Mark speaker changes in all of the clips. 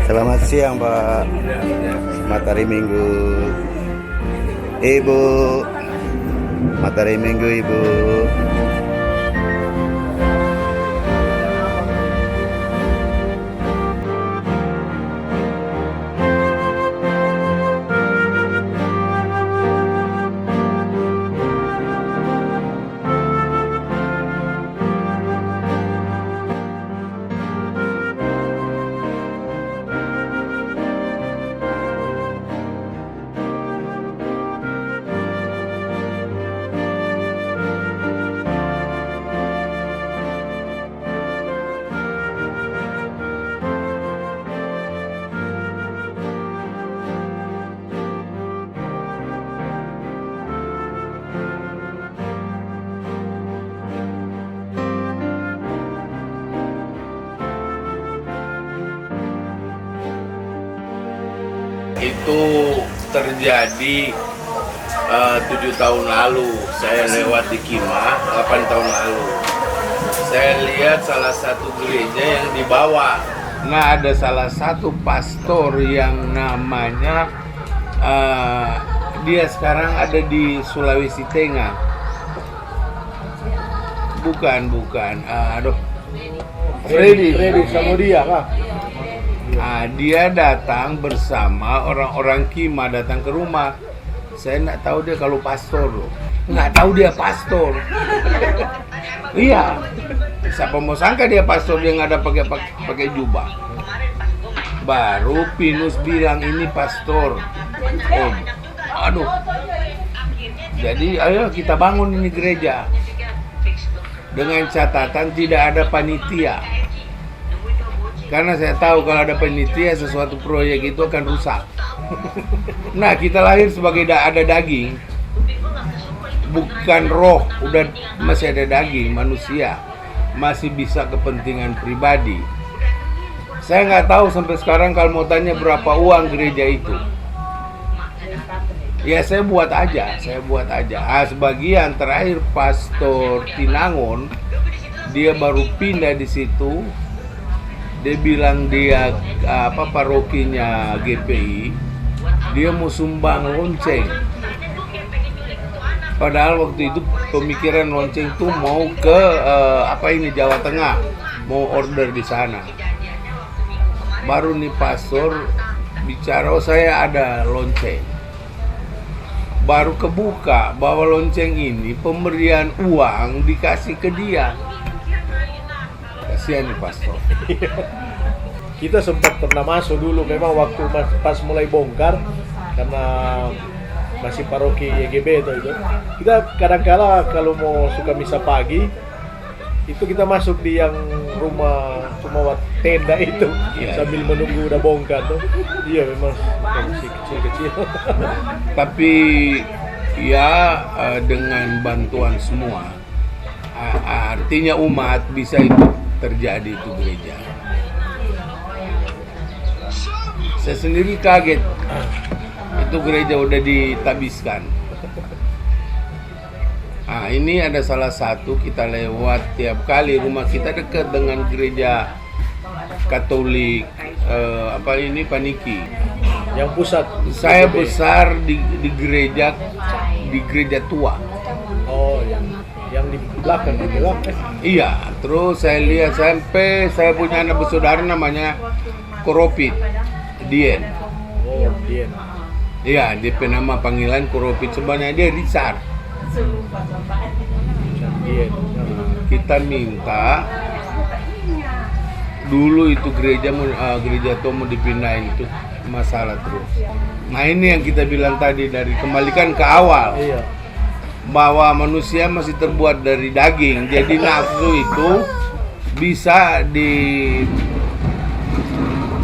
Speaker 1: Selamat siang Pak. Selamat hari Minggu Ibu. Selamat hari Minggu Ibu.
Speaker 2: Itu terjadi 7 tahun lalu. Saya lewat di Kima 8 tahun lalu. Saya lihat salah satu gereja yang dibawa. Nah, ada salah satu pastor yang namanya dia sekarang ada di Sulawesi Tengah. Bukan.
Speaker 3: Freddy Samudia kah?
Speaker 2: Dia datang bersama orang-orang Kima, datang ke rumah. Saya nggak tahu dia kalau pastor loh. Nggak tahu dia pastor. Iya. Siapa mau sangka dia pastor, dia nggak ada pakai jubah. Baru Pinus bilang ini pastor. Om. Aduh. Jadi ayo kita bangun ini gereja. Dengan catatan tidak ada panitia. Karena saya tahu kalau ada panitia sesuatu proyek itu akan rusak. Nah, kita lahir sebagai ada daging, bukan roh. Udah masih ada daging, manusia masih bisa kepentingan pribadi. Saya nggak tahu sampai sekarang kalau mau tanya berapa uang gereja itu. Ya saya buat aja. Sebagian terakhir Pastor Tinangon, dia baru pindah di situ. Dia bilang dia parokinya GPI, dia mau sumbang lonceng. Padahal waktu itu pemikiran lonceng tuh mau ke Jawa Tengah, mau order di sana. Baru nih pastor bicara, oh saya ada lonceng. Baru kebuka bahwa lonceng ini pemberian uang dikasih ke dia. Kasihan nih pastor.
Speaker 3: Kita sempat pernah masuk dulu, memang waktu pas mulai bongkar, karena masih paroki YGB itu. Kita kadang-kala kalau mau suka misa pagi, itu kita masuk di yang rumah cuma tenda itu, sambil menunggu udah bongkar tuh. Iya memang masih kecil-kecil.
Speaker 2: Tapi ya dengan bantuan semua, artinya umat bisa itu terjadi itu gereja. Saya sendiri kaget, itu gereja udah ditabiskan. Ini ada salah satu, kita lewat tiap kali, rumah kita dekat dengan gereja Katolik Paniki.
Speaker 3: Yang pusat.
Speaker 2: Saya besar di gereja tua.
Speaker 3: Oh, yang di belakang itu lah.
Speaker 2: Iya, terus saya lihat sampai saya punya anak bersaudara namanya Koropit Dien.
Speaker 3: Oh, Dien.
Speaker 2: Iya, dia nama panggilan Koropit, sebenarnya dia Richard.
Speaker 3: Dien.
Speaker 2: Kita minta dulu itu gereja tua mau dipindahin, itu masalah terus. Nah ini yang kita bilang tadi, dari kembalikan ke awal.
Speaker 3: Iya.
Speaker 2: Bahwa manusia masih terbuat dari daging, jadi nafsu itu bisa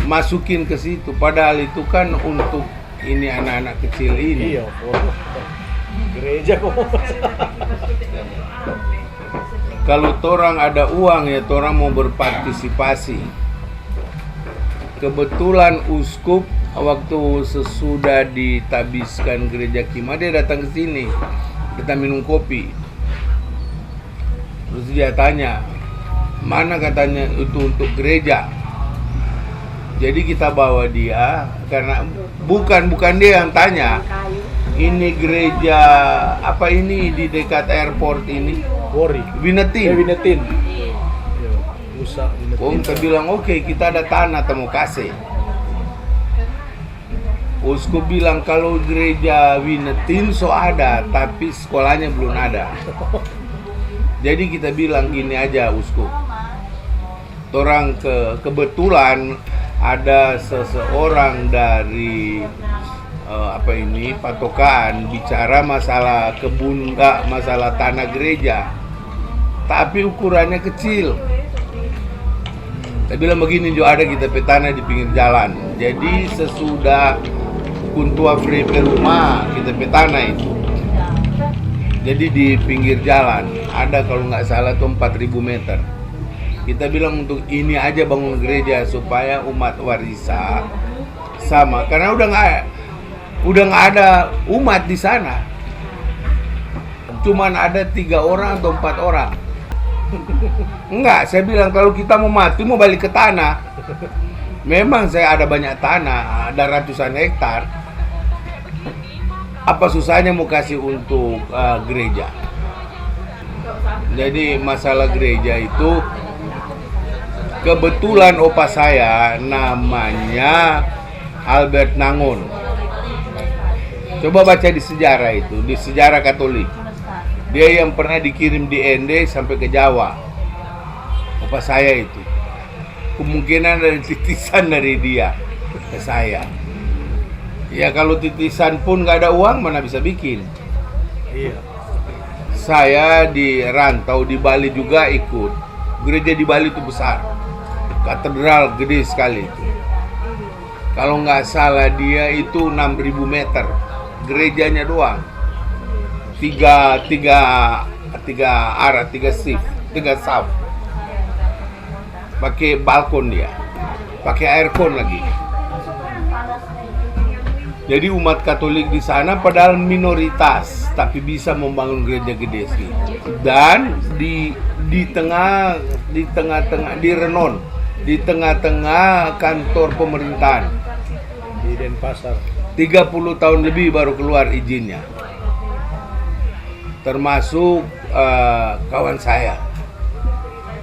Speaker 2: dimasukin ke situ, padahal itu kan untuk ini anak-anak kecil ini.
Speaker 3: Iya, gereja kok.
Speaker 2: Kalau torang ada uang ya torang mau berpartisipasi. Kebetulan uskup waktu sesudah ditabiskan gereja Kima, dia datang ke sini. Kita minum kopi. Terus dia tanya, mana katanya itu untuk gereja. Jadi kita bawa dia karena bukan dia yang tanya. Ini gereja apa ini di dekat airport ini?
Speaker 3: Wori.
Speaker 2: Winetin.
Speaker 3: Winetin. Ya, Musa Winetin.
Speaker 2: Oh, kita bilang oke, kita ada tanah temu kasih. Uskup bilang kalau gereja Winetin so ada, tapi sekolahnya belum ada. Jadi kita bilang gini aja uskup. Orang kebetulan ada seseorang dari patokan bicara masalah kebun, masalah tanah gereja, tapi ukurannya kecil. Saya bilang begini juga ada kita petana di pinggir jalan. Jadi sesudah kuntua free rumah kita petana itu. Jadi di pinggir jalan ada kalau nggak salah tuh 4.000 meter. Kita bilang untuk ini aja bangun gereja supaya umat Warisa sama, karena udah nggak ada umat di sana. Cuman ada 3 orang atau 4 orang. Enggak, saya bilang kalau kita mau mati mau balik ke tanah. Memang saya ada banyak tanah, ada ratusan hektar. Apa susahnya mau kasih untuk gereja? Jadi masalah gereja itu kebetulan opa saya namanya Albert Nangon. Coba baca di sejarah itu, di sejarah Katolik. Dia yang pernah dikirim di Ende sampai ke Jawa. Opa saya itu. Kemungkinan ada titisan dari dia ke saya. Ya kalau titisan pun nggak ada uang mana bisa bikin.
Speaker 3: Iya.
Speaker 2: Saya di rantau di Bali juga ikut. Gereja di Bali itu besar. Katedral gede sekali itu. Kalau nggak salah dia itu 6.000 meter. Gerejanya doang. Tiga arah, 3 shift, 3 saf. Pakai balkon dia. Pakai aircon lagi. Jadi umat Katolik di sana padahal minoritas, tapi bisa membangun gereja gede sih. Dan di tengah-tengah di Renon, di tengah-tengah kantor pemerintahan.
Speaker 3: Di Denpasar.
Speaker 2: 30 tahun lebih baru keluar izinnya. Termasuk kawan saya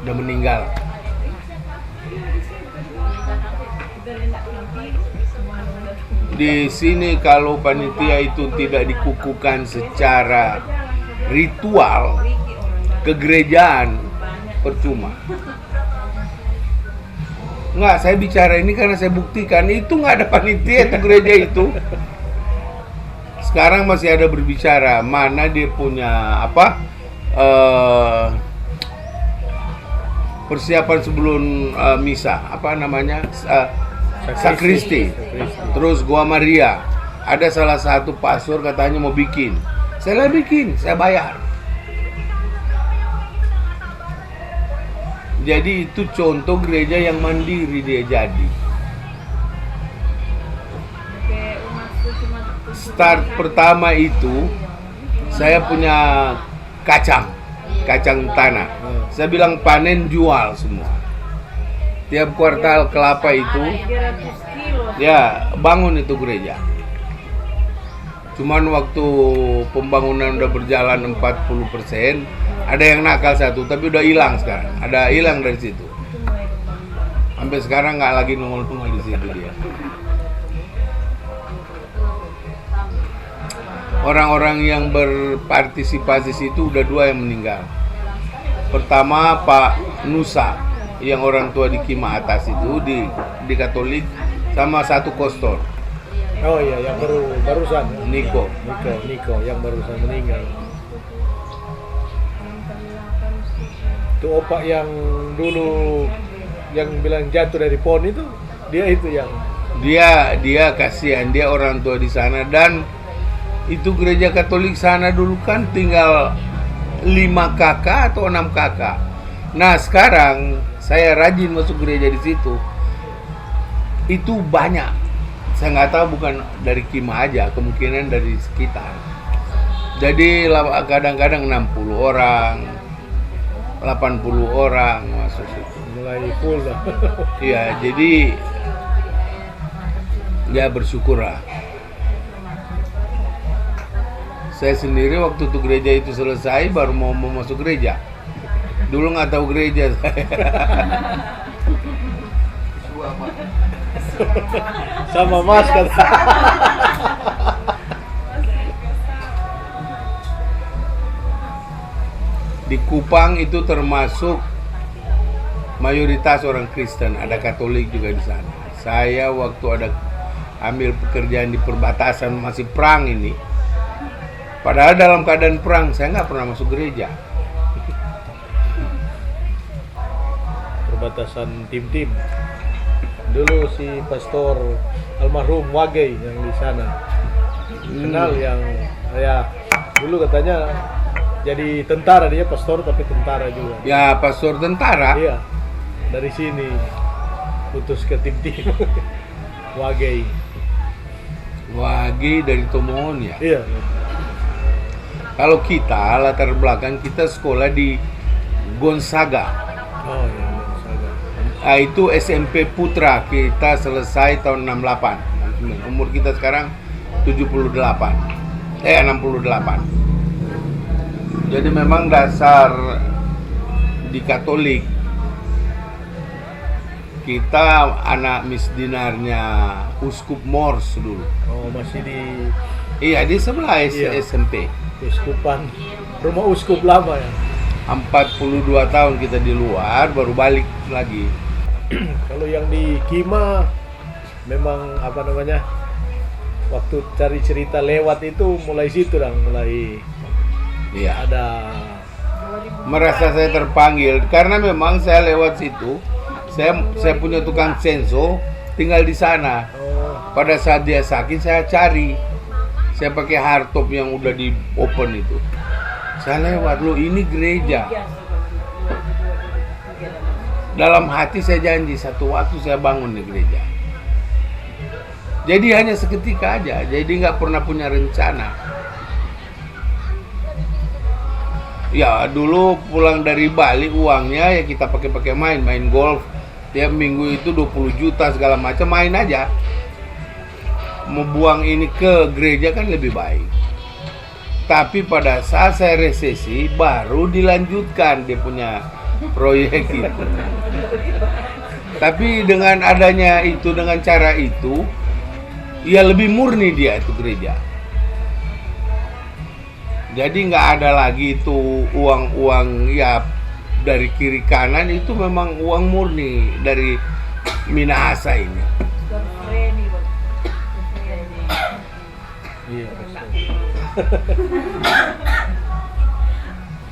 Speaker 2: udah meninggal. Di sini kalau panitia itu tidak dikukuhkan secara ritual kegerejaan percuma. Enggak, saya bicara ini karena saya buktikan itu nggak ada panitia itu gereja itu. Sekarang masih ada berbicara mana dia punya persiapan sebelum misa, apa namanya? Sakristi. Terus Gua Maria. Ada salah satu pastor katanya mau bikin. Saya bikin, saya bayar. Jadi itu contoh gereja yang mandiri dia jadi. Start pertama itu saya punya kacang tanah. Saya bilang panen jual semua. Tiap kuartal kelapa itu ya bangun itu gereja. Cuman waktu pembangunan udah berjalan 40%, ada yang nakal satu, tapi udah hilang sekarang. Ada hilang dari situ. Sampai sekarang nggak lagi nongol-nongol di situ dia. Orang-orang yang berpartisipasi situ udah 2 yang meninggal. Pertama Pak Nusa, yang orang tua di Kima atas itu di Katolik, sama satu kostor.
Speaker 3: Oh iya, yang barusan.
Speaker 2: Niko
Speaker 3: yang barusan meninggal. Itu opak yang dulu yang bilang jatuh dari pohon itu, dia itu yang
Speaker 2: dia kasihan, dia orang tua di sana. Dan itu gereja Katolik sana dulu kan tinggal 5 kakak atau 6 kakak. Nah sekarang saya rajin masuk gereja di situ. Itu banyak. Saya nggak tahu bukan dari Kima aja, kemungkinan dari sekitar. Jadi kadang-kadang 60 orang. 80 orang masuk situ.
Speaker 3: Mulai full lah.
Speaker 2: Iya, jadi ya bersyukurlah. Saya sendiri waktu itu gereja itu selesai baru mau masuk gereja. Dulu nggak tahu gereja saya.
Speaker 3: Sama Mas kata.
Speaker 2: Di Kupang itu termasuk mayoritas orang Kristen, ada Katolik juga di sana. Saya waktu ada ambil pekerjaan di perbatasan masih perang ini, padahal dalam keadaan perang saya nggak pernah masuk gereja.
Speaker 3: Perbatasan tim-tim. Dulu si pastor almarhum Wage yang di sana. Kenal yang ya dulu katanya jadi tentara, dia pastor tapi tentara juga.
Speaker 2: Ya, pastor tentara.
Speaker 3: Iya. Dari sini putus ke tim-tim. Wage.
Speaker 2: Wagi dari Tomohon ya.
Speaker 3: Iya.
Speaker 2: Kalau kita latar belakang kita sekolah di Gonzaga.
Speaker 3: Oh iya, Gonzaga.
Speaker 2: Ah, itu SMP Putra, kita selesai tahun 68. Umur kita sekarang 68. 68. Jadi memang dasar di Katolik. Kita anak misdinarnya Uskup Mors dulu.
Speaker 3: Oh, masih di
Speaker 2: Iya, di sebelah
Speaker 3: Iya.
Speaker 2: SMP.
Speaker 3: Uskupan. Rumah uskup lama ya.
Speaker 2: 42 tahun kita di luar, baru balik lagi.
Speaker 3: Kalau yang di Kima memang apa namanya? Waktu cari cerita lewat itu mulai situ dong, mulai
Speaker 2: Iya.
Speaker 3: ada
Speaker 2: Merasa saya terpanggil karena memang saya lewat situ. Saya punya tukang senso tinggal di sana.
Speaker 3: oh,
Speaker 2: Pada saat dia sakit saya cari. Saya pakai hardtop yang udah di open itu. Saya lewat, loh ini gereja. Dalam hati saya janji satu waktu saya bangun di gereja. Jadi hanya seketika aja. Jadi nggak pernah punya rencana. Ya dulu pulang dari Bali uangnya ya kita pakai main golf. Tiap minggu itu 20 juta segala macam, main aja. Mau buang ini ke gereja kan lebih baik. Tapi pada saat saya resesi baru dilanjutkan dia punya proyek itu. Tapi dengan adanya itu, dengan cara itu, ya lebih murni dia itu gereja. Jadi nggak ada lagi itu uang-uang ya dari kiri kanan, itu memang uang murni dari Minahasa ini.
Speaker 3: iya.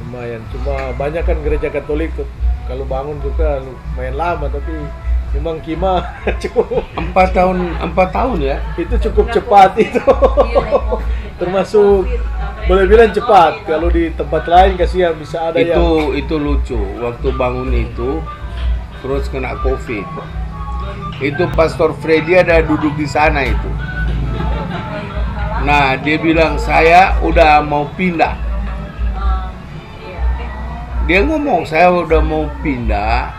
Speaker 3: Lumayan, cuma banyak kan gereja Katolik tuh. Kalau bangun juga lumayan lama, tapi memang Kima cukup
Speaker 2: 4 tahun ya.
Speaker 3: itu cukup cepat itu. Termasuk boleh bilang cepat. Kalau di tempat lain kasihan bisa ada yang
Speaker 2: Itu lucu. Waktu bangun itu terus kena COVID. Itu Pastor Freddy ada duduk di sana itu. Nah, dia bilang saya udah mau pindah. Dia ngomong saya udah mau pindah.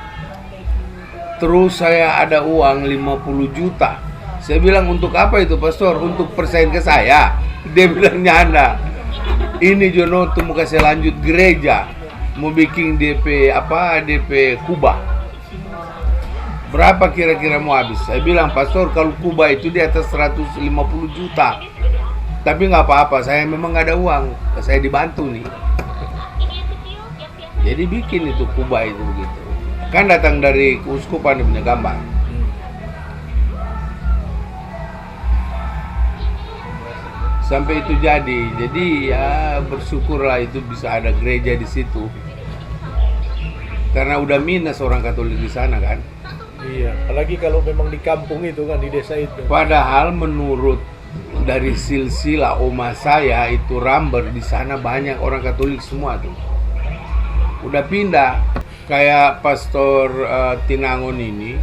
Speaker 2: Terus saya ada uang 50 juta. Saya bilang untuk apa itu Pastor? Untuk persen ke saya. Dia bilang nyanda. Ini Jono tuh mau kasih lanjut gereja. Mau bikin DP DP Kuba. Berapa kira-kira mau habis? Saya bilang Pastor kalau Kuba itu di atas 150 juta. Tapi nggak apa-apa, saya memang nggak ada uang. Saya dibantu nih. Jadi bikin itu Kuba itu begitu. Kan datang dari keuskupan dia punya gambar. Sampai itu jadi ya bersyukurlah itu bisa ada gereja di situ. Karena udah minus orang Katolik di sana kan.
Speaker 3: iya, apalagi kalau memang di kampung itu kan, di desa itu.
Speaker 2: Padahal menurut dari silsilah oma saya itu Ramber di sana banyak orang Katolik semua tuh. Udah pindah. Kayak Pastor Tinangon ini.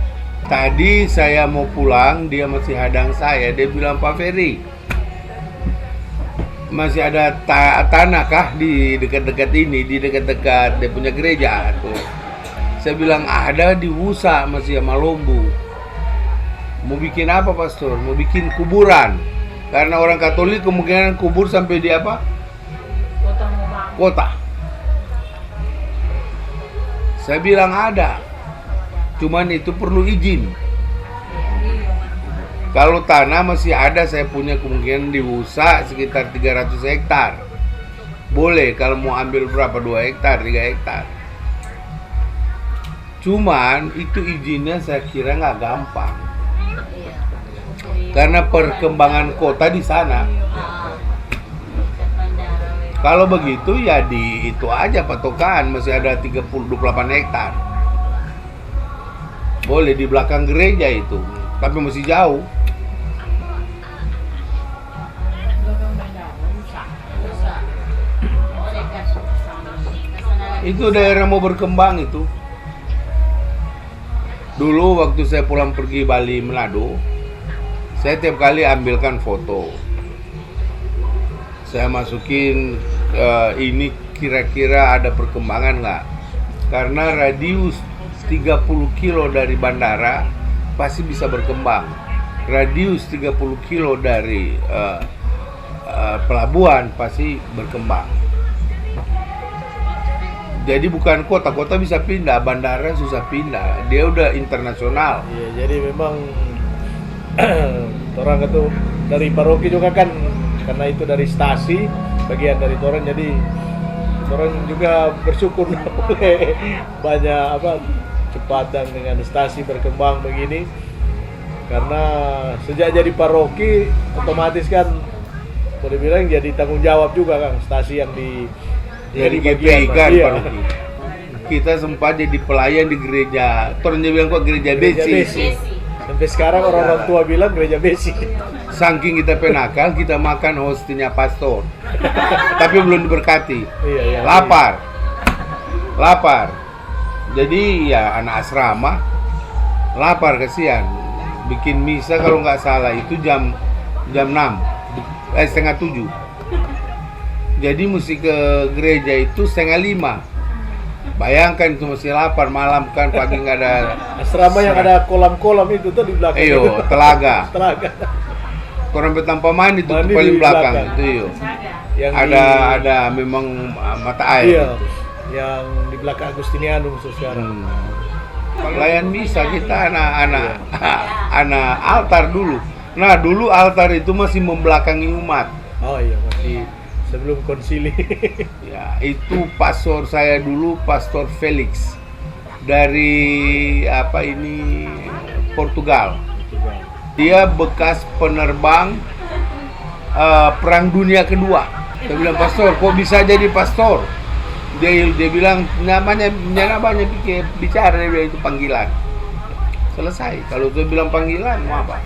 Speaker 2: Tadi saya mau pulang, dia masih hadang saya. Dia bilang Pak Ferry, masih ada tanah kah di dekat-dekat ini, di dekat-dekat dia punya gereja tuh. Saya bilang ada di Wusa masih sama Lombu. Mau bikin apa pastor? Mau bikin kuburan. Karena orang Katolik kemungkinan kubur sampai di apa? Kota. Saya bilang ada. Cuman itu perlu izin. Kalau tanah masih ada, saya punya kemungkinan di Wusa sekitar 300 hektar. Boleh kalau mau ambil berapa? 2 hektar, 3 hektar. Cuman itu izinnya saya kira nggak gampang. Karena perkembangan kota di sana. Kalau begitu ya di itu aja patokan, masih ada 28 hektar. Boleh di belakang gereja itu, tapi masih jauh. Itu daerah mau berkembang itu. Dulu waktu saya pulang pergi Bali Manado, saya tiap kali ambilkan foto. Saya masukin ini kira-kira ada perkembangan nggak? Karena radius 30 kilo dari bandara pasti bisa berkembang. Radius 30 kilo dari pelabuhan pasti berkembang. Jadi bukan kota bisa pindah, bandara susah pindah. Dia udah internasional.
Speaker 3: Iya, jadi memang orang itu dari paroki juga kan, karena itu dari stasi, bagian dari Toren, jadi orang juga bersyukur oleh banyak cepatan dengan stasi berkembang begini. Karena sejak jadi paroki otomatis kan boleh bilang jadi tanggung jawab juga kan stasi yang
Speaker 2: Jadi
Speaker 3: bagian,
Speaker 2: GPI kan
Speaker 3: iya.
Speaker 2: paroki. Kita sempat jadi pelayan di gereja. Tornya bilang kok gereja besi.
Speaker 3: Sampai sekarang orang tua bilang gereja besi.
Speaker 2: Saking kita penakal, kita makan hostinya pastor. Tapi belum diberkati.
Speaker 3: Iya.
Speaker 2: Lapar. Jadi ya anak asrama lapar, kasihan. Bikin misa kalau nggak salah itu jam 6, setengah 7. Jadi mesti ke gereja itu setengah 5. Bayangkan itu masih lapar, malam kan, pagi nggak ada.
Speaker 3: Asrama yang ada kolam-kolam itu tuh di belakang.
Speaker 2: Iyo, telaga.
Speaker 3: Telaga.
Speaker 2: Korang tanpa mandi itu
Speaker 3: Mandi
Speaker 2: paling
Speaker 3: di
Speaker 2: belakang.
Speaker 3: belakang.
Speaker 2: Itu iyo.
Speaker 3: Yang
Speaker 2: Ada memang mata air.
Speaker 3: Iya. Yang di belakang Agustinianum sekarang.
Speaker 2: Pelayan misa kita anak altar dulu. Nah dulu altar itu masih membelakangi umat.
Speaker 3: Oh iya, masih sebelum konsili.
Speaker 2: Ya itu pastor saya dulu, Pastor Felix dari Portugal. Dia bekas penerbang Perang Dunia Kedua. Saya bilang, pastor, kok bisa jadi pastor? Dia bilang namanya bicara, dia bilang itu panggilan. Selesai. Kalau dia bilang panggilan, mau apa?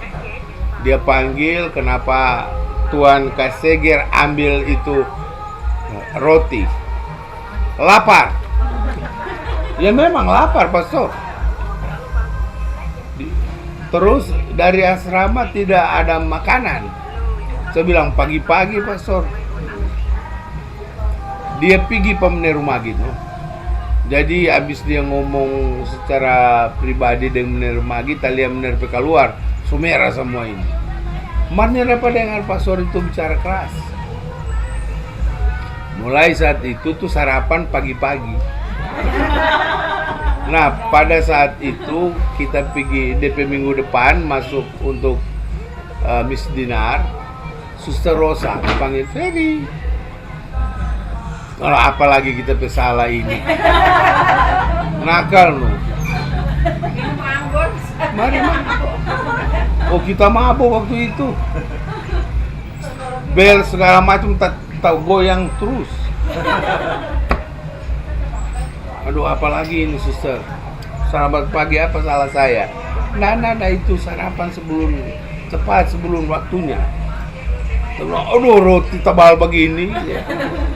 Speaker 2: Dia panggil, kenapa Tuan Kaseger ambil itu roti? Lapar. Ya memang lapar, pastor. Terus dari asrama tidak ada makanan. Saya bilang pagi-pagi, pastor. Dia pergi pemenir rumah gitu. Jadi habis dia ngomong secara pribadi dengan menir rumah kita, lihat menir keluar, sumerah semua ini. Mana dapat dengar pastor itu bicara keras. Mulai saat itu tuh sarapan pagi-pagi. Nah pada saat itu kita pergi DP minggu depan masuk untuk Miss Dinar, Suster Rosa dipanggil Ferry. Kalau apalagi kita pesalah ini, nakal no. Mari. Oh kita mabuk waktu itu. Bel segala macam tahu goyang terus. Aduh apalagi ini suster. Sarapan pagi apa salah saya? Nah itu sarapan cepat sebelum waktunya. Aduh roti tebal begini.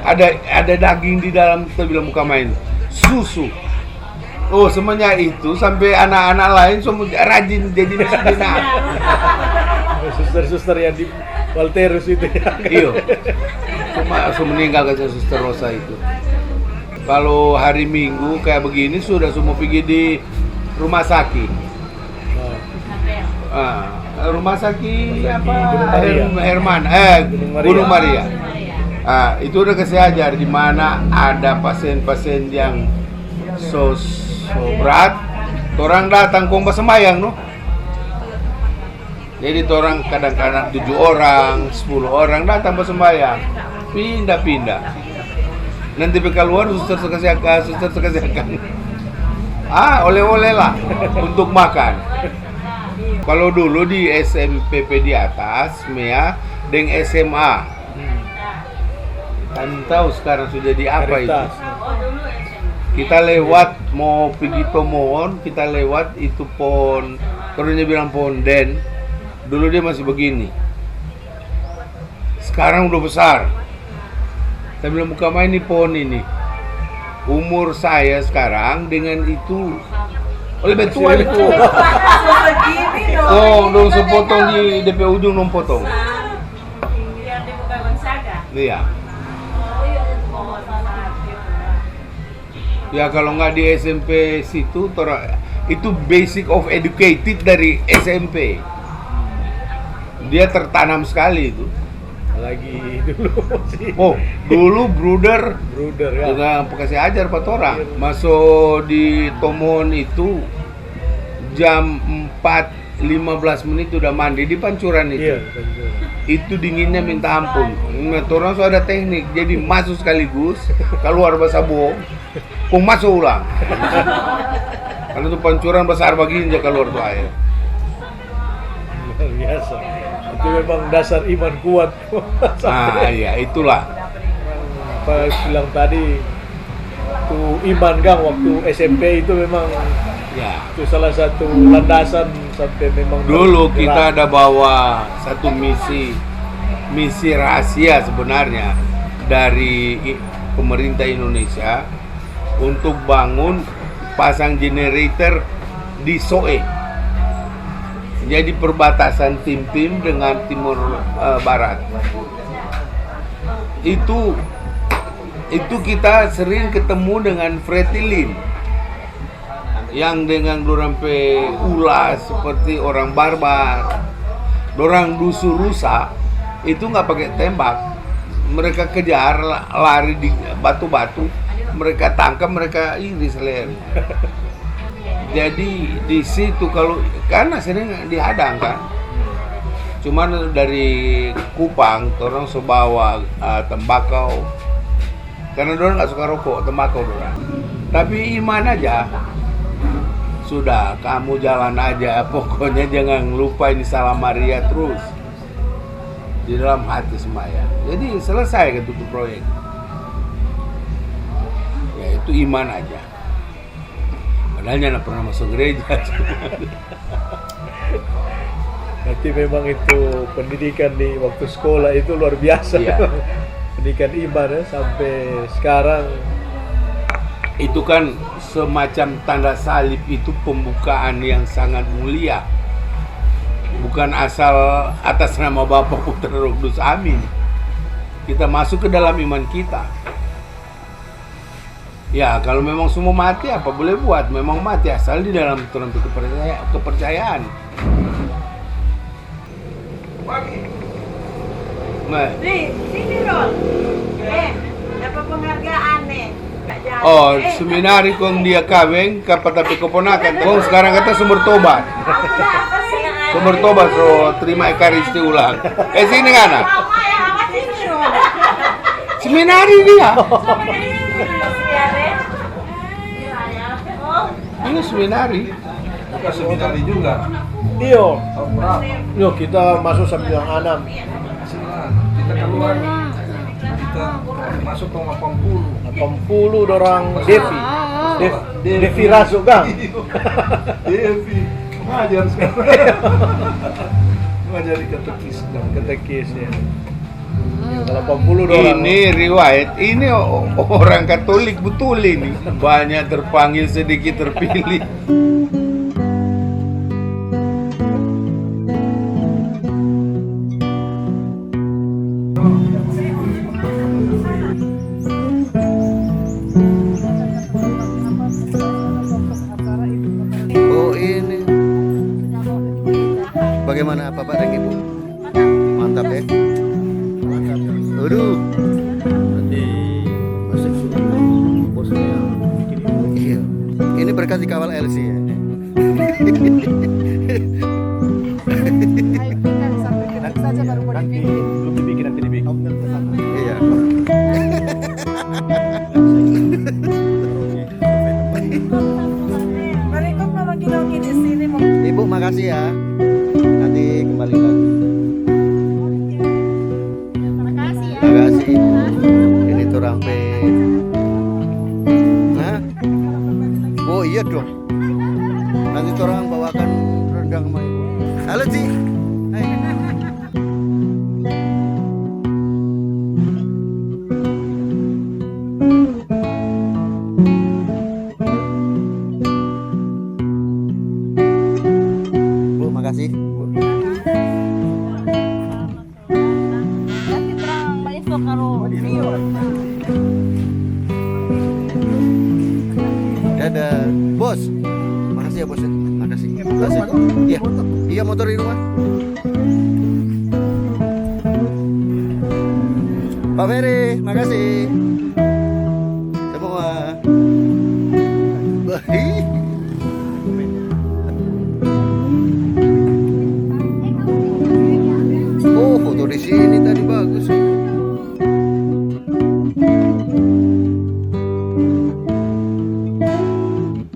Speaker 2: Ada daging di dalam, kita bilang bukan main. Susu. Oh semuanya itu sampai anak-anak lain semua rajin jadi misdinar.
Speaker 3: Suster-suster yang di Walterus itu.
Speaker 2: Iya. Cuma langsung meninggal katanya Suster Rosa itu. Kalau hari Minggu kayak begini sudah semua pergi di rumah sakit. Rumah sakit apa? Herman, Gunung Maria. Itu udah kasih ajar di mana ada pasien-pasien yang so berat, orang datang kong sembayang no. Jadi orang kadang-kadang 7 orang, 10 orang datang sembayang, pindah-pindah. Nanti keluar suster kasih akan. Oleh-oleh lah untuk makan. Kalau dulu di SMPP di atas, MEA, dengan SMA. Kan tahu sekarang sudah di apa itu? Kita lewat mau pergi Tomohon, kita lewat itu pohon, terusnya bilang pohon den. Dulu dia masih begini. Sekarang udah besar. Saya bilang buka main nih pohon ini. Umur saya sekarang dengan itu lebih tua itu. Dong sepotong di DP ujung dong potong.
Speaker 4: Yang di Buka Gonzaga.
Speaker 2: Iya. Ya kalau nggak di SMP situ, itu basic of educated dari SMP. Dia tertanam sekali itu.
Speaker 3: Lagi dulu sih.
Speaker 2: Dulu bruder
Speaker 3: ya.
Speaker 2: dengan kasih ajar 4 orang. Masuk di Tomohon itu jam 4:15 menit udah mandi di pancuran itu.
Speaker 3: Iya, pancuran.
Speaker 2: Itu dinginnya minta ampun. Orang so ada teknik, jadi masuk sekaligus, keluar bahasa bohong, kong masuk ulang. Karena itu pancuran besar begini aja keluar tuh air.
Speaker 3: Luar biasa. Itu memang dasar iman kuat.
Speaker 2: Iya itulah.
Speaker 3: Pak bilang tadi, tuh iman Kang waktu SMP itu memang
Speaker 2: Ya.
Speaker 3: itu salah satu landasan sampai memang
Speaker 2: Dulu
Speaker 3: bergerak.
Speaker 2: kita ada bawa satu misi rahasia sebenarnya dari pemerintah Indonesia untuk bangun pasang generator di Soe. Jadi perbatasan Tim-Tim dengan Timur Barat. Itu kita sering ketemu dengan Fretilin yang dengan dorampe ulas seperti orang barbar, dorang dusu rusa itu nggak pakai tembak, mereka kejar lari di batu-batu, mereka tangkap, mereka iris leher. Jadi di situ kalau karena sering dihadang kan, cuman dari Kupang orang sebawa tembakau, karena dorang nggak suka rokok, tembakau dorang. Tapi iman aja. Sudah, kamu jalan aja, pokoknya jangan lupa ini Salam Maria terus di dalam hati semaya. Jadi selesai gitu tuh proyek. Ya itu iman aja. Padahal jangan pernah masuk gereja.
Speaker 3: Berarti memang itu pendidikan di waktu sekolah itu luar biasa.
Speaker 2: Iya.
Speaker 3: Pendidikan iman ya, sampai sekarang.
Speaker 2: Itu kan semacam tanda salib, itu pembukaan yang sangat mulia. Bukan asal atas nama Bapa, Putra, Roh Kudus, amin. Kita masuk ke dalam iman kita. Ya kalau memang semua mati apa boleh buat, memang mati asal di dalam kepercayaan. Nah.
Speaker 4: Sini Ron. Dapat penghargaan nih.
Speaker 2: Seminari kong dia kaweng kapan tapi keponakan. Kong sekarang kata sumber tobat. Sumber tobat so terima ekaristi ulang. Sini ngana. Seminari dia. Ini seminari.
Speaker 5: Bukan seminari juga.
Speaker 3: Iyo, kita masuk 96.
Speaker 5: Kita keluar, kita masuk ke
Speaker 3: 80 orang Devi Rasuk Kang.
Speaker 5: Devi ngajar sekarang. Ngajari
Speaker 3: Ketekis ya. 80 orang.
Speaker 2: Ini riwayat, ini orang Katolik betul ini. Banyak terpanggil, sedikit terpilih.
Speaker 1: ini. Bagaimana Bapak dan Ibu? Mantap ya. Aduh. Iya. Ini berkat dikawal LC ya.
Speaker 3: Nanti belum dibikin, nanti dibikin.
Speaker 1: Iya.
Speaker 4: Mereka kalau lagi di sini mau
Speaker 1: Ibu makasih ya. Nanti kembali lagi.
Speaker 4: makasih ya.
Speaker 1: Makasih. Ini tuh rampe. Hah? Oh iya dong. Nanti tuh orang bawakan rendang sama ibu. Halo Ci. Hai. Bu, makasih. Bu.
Speaker 4: Nanti terang mainfo karo Rio.
Speaker 1: Dadah, bos. Makasih ya bos. Makasih. Makasih. Iya, iya motor di rumah. Pak Ferry, makasih. Semua. Baik. Oh, foto di sini.